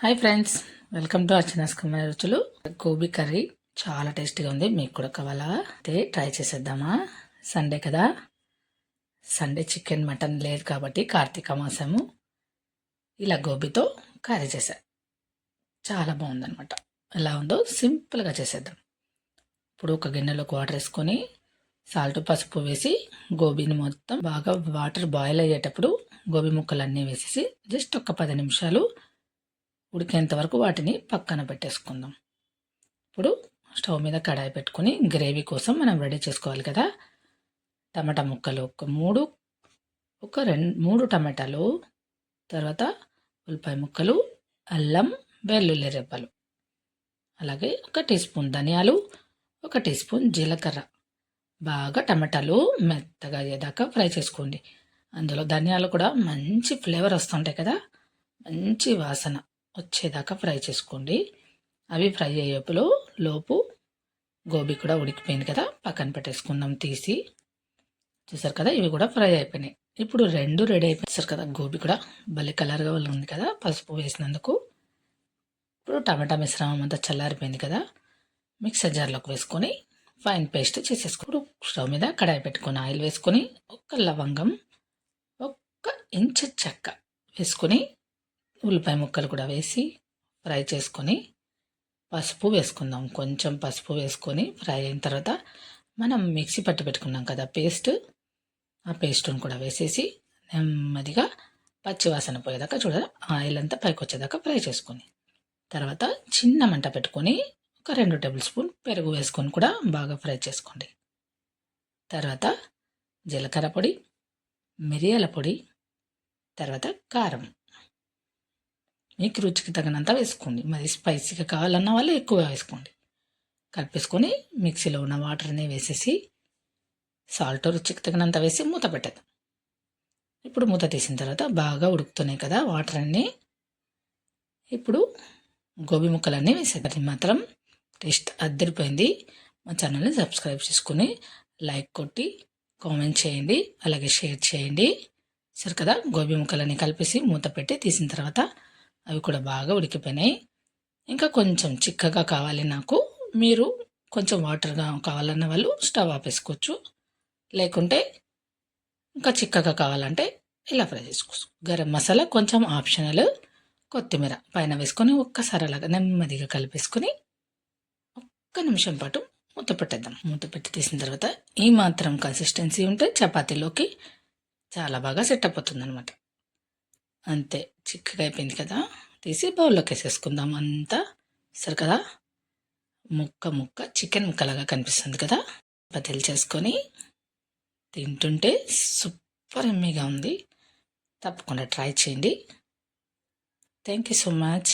Hi friends, welcome to Archana's Kumar రుచులు. Gobi curry చాలా టేస్టీగా ఉంది. మీకు కూడా కావాలా? అయితే ట్రై చేసేద్దామా? సండే కదా, సండే చికెన్ మటన్ లేదు కాబట్టి కార్తీక మాసము ఇలా గోబీతో కర్రీ చేశా. చాలా బాగుందనమాట. ఎలా ఉందో సింపుల్గా చేసేద్దాం. ఇప్పుడు ఒక గిన్నెలోకి వాటర్ వేసుకొని సాల్ట్ పసుపు వేసి గోబీని మొత్తం బాగా వాటర్ బాయిల్ అయ్యేటప్పుడు గోబీ ముక్కలన్నీ వేసేసి జస్ట్ ఒక 10 నిమిషాలు ఉడికేంత వరకు వాటిని పక్కన పెట్టేసుకుందాం. ఇప్పుడు స్టవ్ మీద కడాయి పెట్టుకుని గ్రేవీ కోసం మనం రెడీ చేసుకోవాలి కదా. టమాటా ముక్కలు ఒక మూడు టమాటాలు, తర్వాత ఉల్లిపాయ ముక్కలు, అల్లం వెల్లుల్లి రెబ్బలు, అలాగే 1 టీ స్పూన్ ధనియాలు, 1 టీ స్పూన్ జీలకర్ర. బాగా టమాటాలు మెత్తగా అయ్యేదాకా ఫ్రై చేసుకోండి. అందులో ధనియాలు కూడా మంచి ఫ్లేవర్ వస్తుంటాయి కదా, మంచి వాసన వచ్చేదాకా ఫ్రై చేసుకోండి. అవి ఫ్రై లోపు గోబీ కూడా ఉడికిపోయింది కదా, పక్కన పెట్టేసుకుందాం తీసి. చూసారు కదా, ఇవి కూడా ఫ్రై అయిపోయినాయి. ఇప్పుడు 2 రెడీ అయిపోయారు కదా. గోబీ కూడా భలే కలర్గా ఉంది కదా పసుపు వేసినందుకు. ఇప్పుడు టమాటా మిశ్రమం అంతా చల్లారిపోయింది కదా, మిక్సర్ జార్లోకి వేసుకొని ఫైన్ పేస్ట్ చేసేసుకోండి. స్టవ్ మీద కడాయి పెట్టుకొని ఆయిల్ వేసుకొని 1 లవంగం, 1 ఇంచు చెక్క వేసుకొని ఉల్లిపాయ ముక్కలు కూడా వేసి ఫ్రై చేసుకొని పసుపు వేసుకుందాం. కొంచెం పసుపు వేసుకొని ఫ్రై అయిన తర్వాత మనం మిక్సీ పట్టి పెట్టుకున్నాం కదా పేస్ట్, ఆ పేస్ట్ని కూడా వేసేసి నెమ్మదిగా పచ్చివాసన పోయేదాకా చూడాలి. ఆయిల్ అంతా పైకి వచ్చేదాకా ఫ్రై చేసుకొని తర్వాత చిన్న మంట పెట్టుకొని 2 టేబుల్ స్పూన్ పెరుగు వేసుకొని కూడా బాగా ఫ్రై చేసుకోండి. తర్వాత జీలకర్ర పొడి, మిరియాల పొడి, తర్వాత కారం మీకు రుచికి తగినంత వేసుకోండి. మరి స్పైసీగా కావాలన్న వాళ్ళు ఎక్కువ వేసుకోండి. కలిపేసుకొని మిక్సీలో ఉన్న వాటర్ని వేసేసి సాల్ట్ రుచికి తగినంత వేసి మూత పెట్టేద్దాం. ఇప్పుడు మూత తీసిన తర్వాత బాగా ఉడుకుతున్నాయి కదా వాటర్ అన్నీ. ఇప్పుడు గోబీ ముక్కలన్నీ వేసేది మాత్రం టేస్ట్ అద్దరిపోయింది. మా ఛానల్ని సబ్స్క్రైబ్ చేసుకుని లైక్ కొట్టి కామెంట్ చేయండి, అలాగే షేర్ చేయండి. సరే కదా, గోబీ ముక్కలన్నీ కలిపేసి మూత పెట్టి తీసిన తర్వాత అవి కూడా బాగా ఉడికిపోయినాయి. ఇంకా కొంచెం చిక్కగా కావాలి నాకు, మీరు కొంచెం వాటర్గా కావాలన్న వాళ్ళు స్టవ్ ఆపేసుకోవచ్చు, లేకుంటే ఇంకా చిక్కగా కావాలంటే ఇలా ఫ్రై చేసుకోవచ్చు. గరం మసాలా కొంచెం ఆప్షనల్, కొత్తిమీర పైన వేసుకొని ఒక్కసారి అలాగా నెమ్మదిగా కలిపేసుకొని 1 నిమిషం పాటు మూత పెట్టేద్దాం. మూత పెట్టి తీసిన తర్వాత ఈ మాత్రం కన్సిస్టెన్సీ ఉంటే చపాతీలోకి చాలా బాగా సెట్ అయిపోతుంది అనమాట. అంతే, చిక్కగా అయిపోయింది కదా, తీసి బౌల్లోకి వేసేసుకుందాం అంతా. సరే కదా, ముక్క చికెన్ ముక్కలాగా కనిపిస్తుంది కదా. చపాతీలు చేసుకొని తింటుంటే సూపర్ ఎమ్మీగా ఉంది. తప్పకుండా ట్రై చేయండి. Thank you so much.